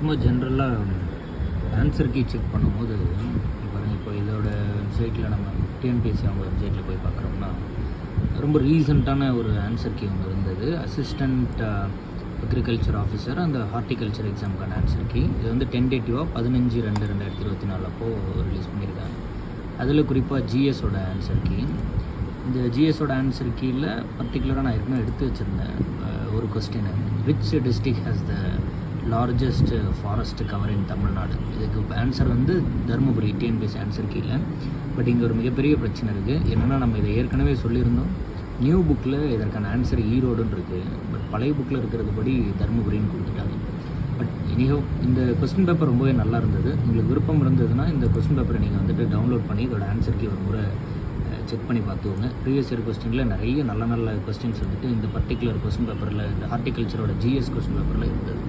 சும்மா ஜென்ரலாக answer key check பண்ணும்போது பாருங்கள், இப்போ இதோட வெப்சைட்டில் நம்ம டிஎன்பிஎஸ்சி அவங்க வெப்சைட்டில் போய் பார்க்குறோம்னா ரொம்ப ரீசண்டான ஒரு ஆன்சர் கீ ஒன்று இருந்தது. அசிஸ்டண்ட் அக்ரிகல்ச்சர் ஆஃபீஸர் அந்த ஹார்டிகல்ச்சர் எக்ஸாமுக்கான ஆன்சர் கீ. இது வந்து டென்டேட்டிவாக 15/2/2024 அப்போது ரிலீஸ் பண்ணியிருக்காங்க. அதில் குறிப்பாக ஜிஎஸோட ஆன்சர் கீ. இந்த ஜிஎஸோட ஆன்சர் கீயில் பர்டிகுலராக நான் ஏற்கனவே எடுத்து வச்சுருந்தேன் ஒரு question, which district has the largest forest cover இன் தமிழ்நாடு. இதுக்கு ஆன்சர் வந்து தருமபுரி டிஎன்பிஎஸ்சி ஆன்சர் கீழே. பட் இங்கே ஒரு மிகப்பெரிய பிரச்சனை இருக்குது. என்னென்னா, நம்ம இதை ஏற்கனவே சொல்லியிருந்தோம். நியூ புக்கில் இதற்கான ஆன்சர் ஈரோடுன்னு இருக்குது. பட் பழைய புக்கில் இருக்கிறது படி தருமபுரின்னு கொடுத்துட்டாங்க. பட் இனியோ இந்த கொஸ்டின் பேப்பர் ரொம்பவே நல்லா இருந்தது. உங்களுக்கு விருப்பம் இருந்ததுன்னா இந்த கொஸ்டின் பேப்பரை நீங்கள் வந்துட்டு டவுன்லோட் பண்ணி இதோட ஆன்சர் கீ ஒரு முறை செக் பண்ணி பார்த்துக்கோங்க. ப்ரீவியஸ் இயர் கொஸ்டினில் நிறைய நல்ல நல்ல கொஸ்டின்ஸ் வந்துட்டு இந்த பர்டிகுலர் கொஸ்டின் பேப்பரில், இந்த ஹார்டிகல்ச்சரோட ஜிஎஸ் கொஸ்டின் பேப்பரில் இருந்தது.